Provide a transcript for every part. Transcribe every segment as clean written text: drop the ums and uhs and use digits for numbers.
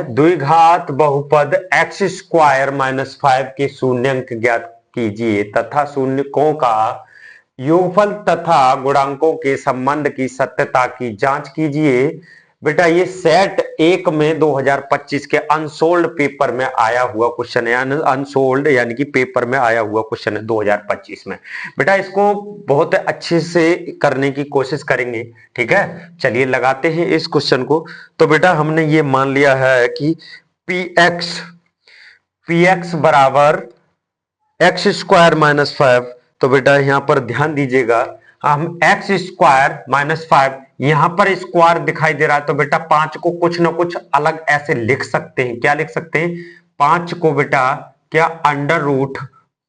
द्विघात बहुपद x square minus 5 के शून्यंक ज्ञात कीजिए तथा शून्यकों का योगफल तथा गुणांकों के संबंध की सत्यता की जांच कीजिए। बेटा ये सेट 1 में 2025 के अनसोल्ड पेपर में आया हुआ क्वेश्चन है। अनसोल्ड यानी कि पेपर में आया हुआ क्वेश्चन है 2025 में। बेटा इसको बहुत अच्छे से करने की कोशिश करेंगे, ठीक है। चलिए लगाते हैं इस क्वेश्चन को। तो बेटा हमने ये मान लिया है कि px बराबर एक्स स्क्वायर माइनस 5। तो बेटा यहां पर ध्यान दीजिएगा, हम एक्स स्क्वायर माइनस 5 यहां पर स्क्वायर दिखाई दे रहा है, तो बेटा 5 को कुछ ना कुछ अलग ऐसे लिख सकते हैं। क्या लिख सकते हैं? 5 को बेटा क्या अंडर रूट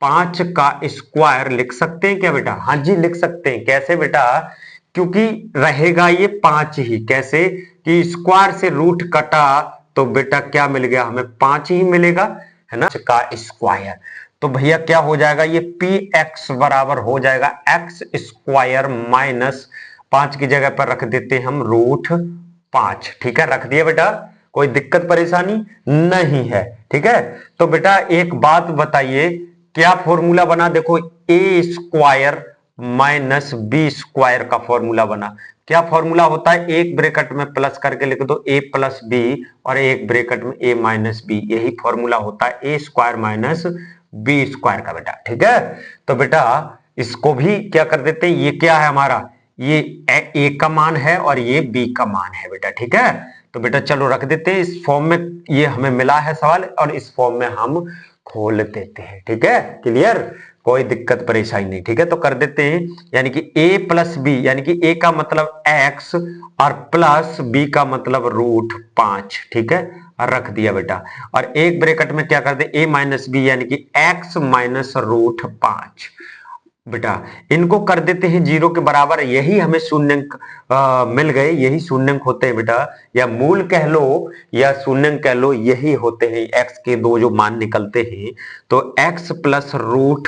5 का स्क्वायर लिख सकते हैं क्या बेटा? हाँ जी लिख सकते हैं। कैसे बेटा? क्योंकि रहेगा ये 5 ही। कैसे कि स्क्वायर से रूट कटा तो बेटा क्या मिल गया हमें? 5 ही मिलेगा, है ना, का स्क्वायर। तो भैया क्या हो जाएगा? ये पी एक्स बराबर हो जाएगा एक्स स्क्वायर माइनस 5 की जगह पर रख देते हैं हम रूट 5। ठीक है, रख दिया बेटा, कोई दिक्कत परेशानी नहीं है। ठीक है, तो बेटा एक बात बताइए, क्या फॉर्मूला बना? देखो ए स्क्वायर माइनस बी स्क्वायर का फॉर्मूला बना। क्या फॉर्मूला होता है? एक ब्रैकेट में प्लस करके लिख दो ए प्लस बी और एक ब्रैकेट में ए माइनस बी। यही फॉर्मूला होता है ए स्क्वायर माइनस बी स्क्वायर का बेटा। ठीक है, तो बेटा इसको भी क्या कर देते हैं, ये क्या है हमारा? ये ए का मान है और ये बी का मान है बेटा। ठीक है, तो बेटा चलो रख देते हैं इस फॉर्म में। ये हमें मिला है सवाल और इस फॉर्म में हम खोल देते हैं। ठीक है, क्लियर, कोई दिक्कत परेशानी नहीं। ठीक है, तो कर देते हैं, यानी कि a प्लस बी, यानी कि a का मतलब x और प्लस b का मतलब रूट 5। ठीक है, और रख दिया बेटा, और एक ब्रैकेट में क्या कर दे a माइनस बी, यानी कि x माइनस रूट 5। बेटा इनको कर देते हैं 0 के बराबर। यही हमें शून्यंक मिल गए। यही शून्यंक होते हैं बेटा, या मूल कह लो या शून्यंक कह लो, यही होते हैं x के दो जो मान निकलते हैं। तो x plus root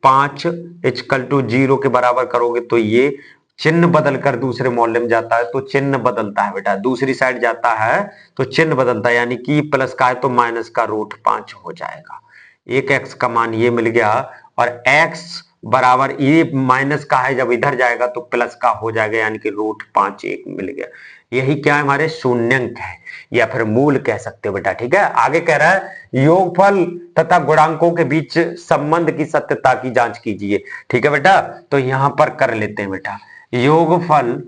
5 equal to 0 के बराबर करोगे तो ये चिन्ह बदल कर दूसरे मॉडल में जाता है, तो चिन्ह बदलता है बेटा, दूसरी साइड जाता है तो चिन्ह बदलता है, यानी कि प्लस का है तो माइनस का रूट 5 हो जाएगा। एक x का मान ये मिल गया, और x बराबर ये माइनस का है, जब इधर जाएगा तो प्लस का हो जाएगा, यानी कि रूट 5 एक मिल गया। यही क्या है? हमारे शून्यंक है या फिर मूल कह सकते हो बेटा। ठीक है, आगे कह रहा है योगफल तथा गुणांकों के बीच संबंध की सत्यता की जांच कीजिए। ठीक है बेटा, तो यहां पर कर लेते हैं बेटा, योगफल,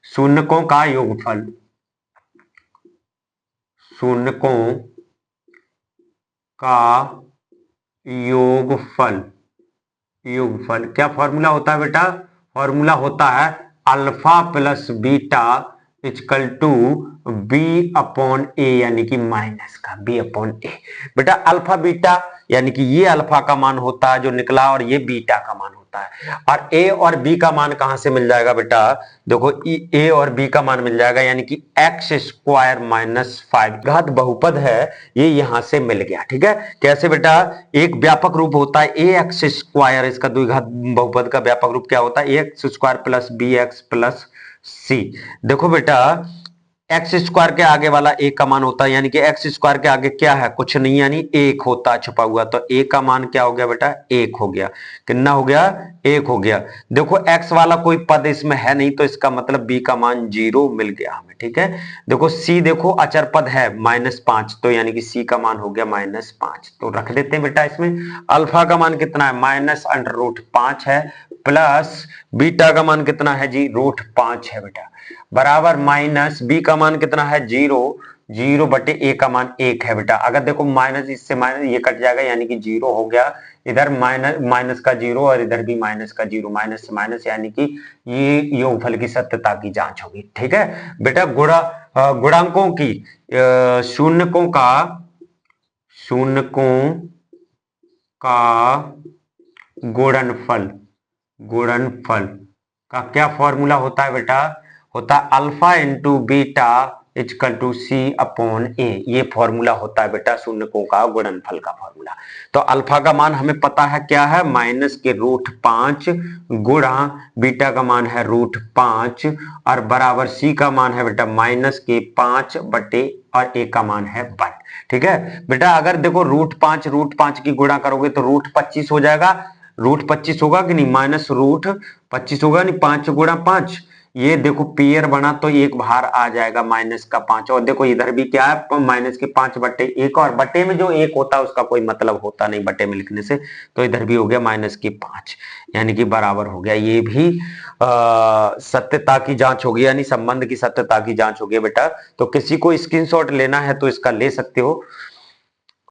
शून्यकों का योगफल, शून्यकों का योगफल, योगफल क्या फॉर्मूला होता है बेटा? फॉर्मूला होता है alpha plus beta equal to B upon A, यानी कि माइनस का बी अपॉन ए। बेटा अल्फा बीटा यानी कि ये अल्फा का मान होता है जो निकला, और ये बीटा का मान होता है। और ए और बी का मान कहां से मिल जाएगा बेटा? देखो ए और बी का मान मिल जाएगा, यानी कि एक्स स्क्वायर माइनस 5 घात बहुपद है, ये यहां से मिल गया। ठीक है, कैसे बेटा? एक व्यापक रूप होता है ए एक्स स्क्वायर, इसका द्विघात बहुपद का व्यापक रूप क्या होता है? A x square plus B x plus C. देखो बेटा एक्स स्क्वायर के आगे वाला एक का मान होता है, यानी कि एक्स स्क्वायर के आगे क्या है? कुछ नहीं, यानी एक होता है छुपा हुआ, तो ए का मान क्या हो गया बेटा? एक हो गया। कितना हो गया? एक हो गया। देखो एक्स वाला कोई पद इसमें है नहीं, तो इसका मतलब बी का मान 0 मिल गया हमें। ठीक है, देखो सी, देखो अचर पद है -5, तो यानी कि सी का मान हो गया -5। तो रख देते हैं बेटा इसमें। अल्फा का मान कितना है? माइनस अंडर रूट 5 है, प्लस बीटा का मान कितना है जी? रूट 5 है बेटा, बराबर माइनस बी का मान कितना है? 0, 0 बटे ए का मान 1 है बेटा। अगर देखो माइनस इससे माइनस ये कट जाएगा, यानी कि 0 हो गया। इधर माइनस का 0 और इधर भी माइनस का 0, माइनस से माइनस, यानी कि ये योगफल की सत्यता की जांच होगी। ठीक है बेटा, गुणांकों की शून्यकों का, शून्यकों का गुणनफल, गुणनफल का क्या फॉर्मूला होता है बेटा? होता है alpha into beta equal to C upon A, ये फॉर्मूला होता है बेटा शून्यकों का गुणनफल का फॉर्मूला। तो अल्फा का मान हमें पता है क्या है, -√5 गुणा बीटा का मान है √5 और बराबर सी का मान है बेटा -5 बटे और ए का मान है 1। ठीक है बेटा, अगर देखो √5 की गुणा करोगे तो √25 हो जाएगा, √25 होगा कि नहीं, -√25 होगा नहीं, 5 गुणा 5, ये देखो पेयर बना तो एक बाहर आ जाएगा -5, और देखो इधर भी क्या है -5 बटे 1, और बटे में जो 1 होता है उसका कोई मतलब होता नहीं बटे में लिखने से, तो इधर भी हो गया -5, यानी कि बराबर हो गया। ये भी सत्यता की जांच होगी, यानी संबंध की सत्यता की जांच होगी बेटा। तो किसी को स्क्रीनशॉट लेना है तो इसका ले सकते हो।